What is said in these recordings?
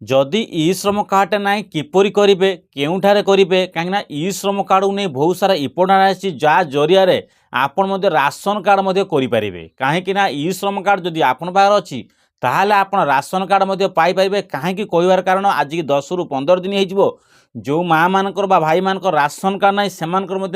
जदि ई श्रम कार्ड ना किपर करेंगे केउठारे करेंगे कहीं ई श्रम कार्ड को नहीं बहुत सारा इम्पोर्टाट आसी जहाँ जरिया आपण राशन कार्ड करें कहीं ई श्रम कार्ड जदि आपण पाखे अच्छी ताहले आपण राशन कार्ड पाइपर कहीं कहबार कारण आज 10 ରୁ 15 दिन हो जो माँ मानकर भाई मान राशन कार्ड ना से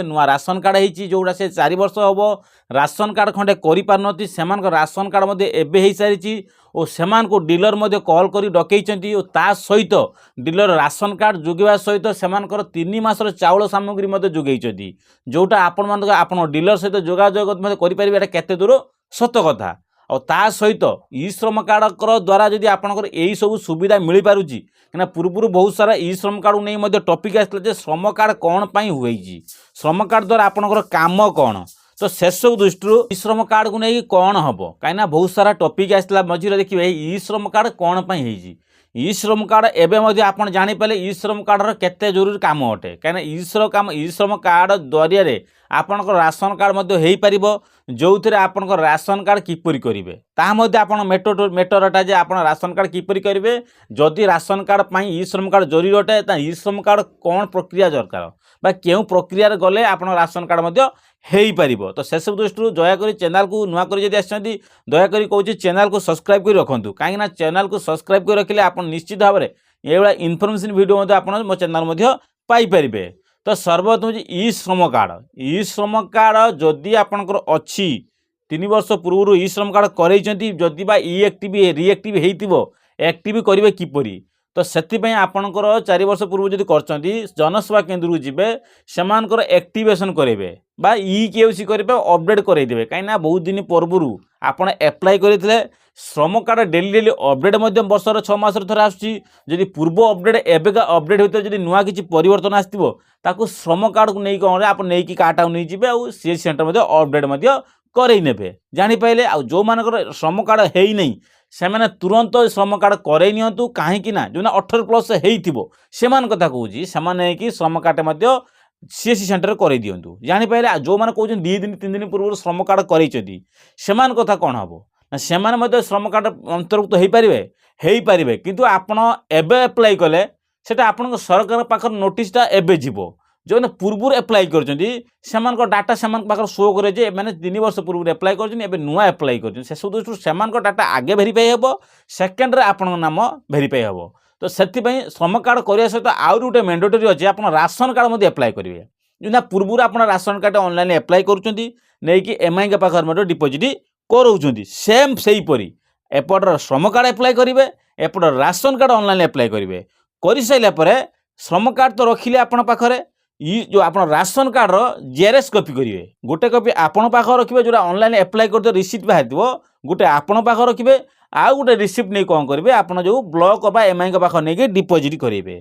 नुआ राशन कार्ड होती जोड़ा से 4 वर्ष हम राशन कार्ड खंडे कर से राशन कार्ड एवं हो सारी और सेमान को डीलर कॉल कर डकई सहित डीलर राशन कार्ड जोगवा सहित सेमानकर 3 मासर चाउल सामग्री जोगई जोटा आपण डीलर सहित जोगाजोग करें केते दूर सत कथा और ता सहित ई श्रम कार्ड द्वारा जदि आपंकर यही सब सुविधा मिल पारुची कहीं पूर्व बहुत सारा ई श्रम कार्ड नहीं टॉपिक आसला श्रम कार्ड कौन पाई हुई श्रम कार्ड द्वारा आपंकर काम कौन तो से सब दृष्टि ई श्रम कार्ड को लेकिन कौन हम कहीं बहुत सारा टॉपिक आसला मझे देखिए ई श्रम कार्ड कौन पाई ई श्रम कार्ड एवं आप जानीपारे ई श्रम कार्डर केते जरूरी काम अटे कहीं ई श्रम कार्ड जरिया आपंकर राशन कार्ड हो पार जो थे आपन राशन कार्ड किपर करेंगे तापर मेटरटा जे आप राशन कार्ड किपर करेंगे जदि राशन कार्ड पाई ई श्रम कार्ड जरूरी अटे ई श्रम कार्ड कौन प्रक्रिया दरकार बा क्यों प्रक्रिया गले आप राशन कार्ड हो पार तो से सब दृष्टि दयाकोरी चैनल को नुआ कर दयाकोरी कहूँ चैनल को सब्सक्राइब कर रखुद कहीं चैनल को सब्सक्राइब कर रखिले आप निश्चित भाव में ये इनफर्मेशन वीडियो आप मो चैनल पाइपर तो सर्वप्रथम हूँ ई श्रम कार्ड जदि आपंकर अच्छी 3 वर्ष पूर्व ई श्रम कार्ड करती जदि बा ई एक्टिव रिएक्टिव हो एक्टिव करेंगे किपरी तो से आपणकर 4 वर्ष पूर्व जब कर जनसेवा केन्द्र को जीवे से एक्टिवेशन करेंगे बा ई केसी करेंगे अपडेट करदेवे कहीं बहुत दिन पूर्व आपड़ एप्लाय करते श्रम कार्ड डेली डेली अपडेट वर्षर 6 मास थोड़े आसुच्ची पूर्व अपडेट एवेका अपडेट होते जब नुआ कि परिवर्तन आसो श्रम कार्ड को नहीं कौन आप नहीं कार्ड नहीं जी सी सेंटर अपडेट करने जापारे आ जो मानकर श्रम कार्ड है नहीं से तुरंत श्रम कार्ड करई नियंतु कहीं जो 18+ से कथा कहूँ से श्रम कार्ड सीएससी सेंटर कर दिंतु जापारे जो मैंने कहते 2 दिन 3 दिन पूर्व श्रम कार्ड कर कथा कौन हम से श्रम कार्ड अंतर्भुक्त हो पारे किंतु आपड़ एवं एप्लाय कले से आपन सरकार पाखर नोटिसटा एवं जीव जो मैंने पूर्व एप्लाय कर डाटा से शो करे मैंने 3 वर्ष पूर्व एप्लाय कर नुआ एप्लाय कर सब दृष्टि से डाटा आगे भेरीफाई हे सेकेंड आपण नाम भेरीफाई हे तो से श्रम कार्ड करने सहित आउ गोटे मैंडेटरी अच्छे आप राशन कार्ड एप्लाय करेंगे जो पूर्व आप राशन कार्ड ऑनलाइन एप्लाय करुँच एमआई के पाखे डिपोजिट कराऊँ सेम से हीपरी एपटर श्रम कार्ड एप्लाय करेंगे एपट राशन कार्ड ऑनलाइन एप्लाय करेंगे कर सारापर श्रम कार्ड तो रखिले आपण पाखरे जो आप राशन कार्ड जेएरएस कॉपी करेंगे गोटे कॉपी आपण पाखे रखिए जो ऑनलाइन एप्लाय कर रिसीप्ट बाहर गोटे आपण पाखे रखिए आउ गोटे रिसीप्ट नहीं कौन करेंगे आप जो ब्लॉक बा एमआई के पाखे नहीं डिपोजिट करेंगे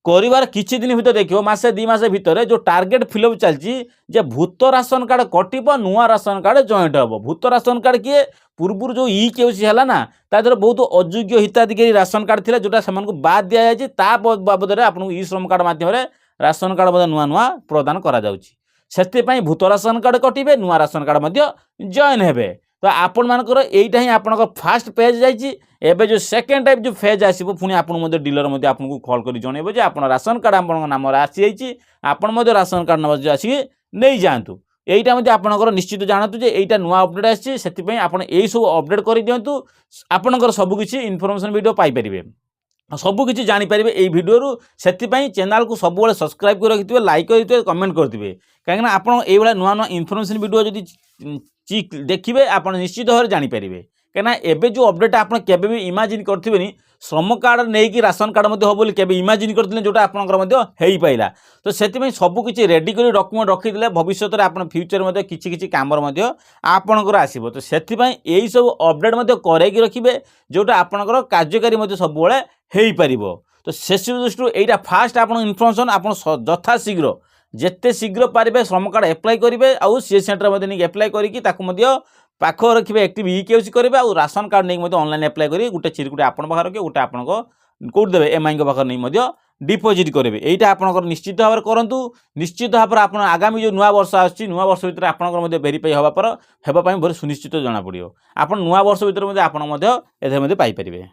कर किछि दिन भीतर देखिए मासे 2 मास भीतर जो टार्गेट फिलअप चलती भूत राशन कार्ड कटिब नुआ राशन कार्ड जॉइंट हम भूत राशन कार्ड किए पूर्व जो ई केसी है ना तादर बहुत अयोग्य हिताधिकारी राशन कार्ड थी जोटा से बाद दि जाए बाबद में आपको ई श्रम कार्ड मध्यम राशन कार्ड नुआ नुआ प्रदान करा भूत राशन कार्ड कटिबे नुआ राशन कार्ड जॉइन हे तो आपण मानकर एटा ही आपण फास्ट पेज जाइए जो सेकेंड टाइप जो फेज आसो पुणी आपको डीलर आपको कॉल कर जनइबे जे आप राशन कार्ड आप नाम आसी जाइए राशन कार्ड नंबर जो आसिक नहीं जातु यहीटा आपंकर निश्चित जानतु जे एटा नुआ अपडेट आसी यही सब अपडेट कर दिंतु आपंकर सबकिछि इनफॉरमेशन वीडियो पाइपर सबकिछि जानीपर ये भिडियो से चैनल को सब सब्सक्राइब कर रखिए लाइक करेंगे कमेंट करेंगे कहीं आप नुआ नुआ इनफॉरमेशन वीडियो जब देखिए आप निश्चित भाव में जानीपर कहीं एवं जो अपडेट आप भी इमाजिन करें श्रम कार्ड नहीं कि राशन कार्ड हम बोली केबे इमाजिन करते जोटा आपंकर पाइला तो से सबकि रेडी कर डॉक्यूमेंट रखीदे भविष्य में आप फ्यूचर किसी काम आपणकर आसो तो से यही सब अपडेट करके रखिए जोटा आपंकर कार्यकारी सब हो पार तो से दृष्टि यहाँ फास्ट आप इनफर्मेशन आप यथाशीघ्र जिते शीघ्र पारे श्रम कार्ड एप्लाय करेंगे आउ सी सेंटर नहीं एप्लाय करके पाख रखिए एक्टिव ई केसी करेंगे और राशन कार्ड नहीं ऑनलाइन एप्लाय करेंगे गोटे चिरकुटे आप पाखे रखिए गोटे आप कौट देवे एमआई के पाखे नहीं डिपोजिट करेंगे यहाँ आप निश्चित भाव में करूँ निश्चित भाव में आप आगामी जो नुआ वर्ष आसूँ नुआ वर्ष भितर आपंकर वेरीफाई होगापर बहुत सुनिश्चित जना पड़ो आप नुआ वर्ष भितर पाइपर।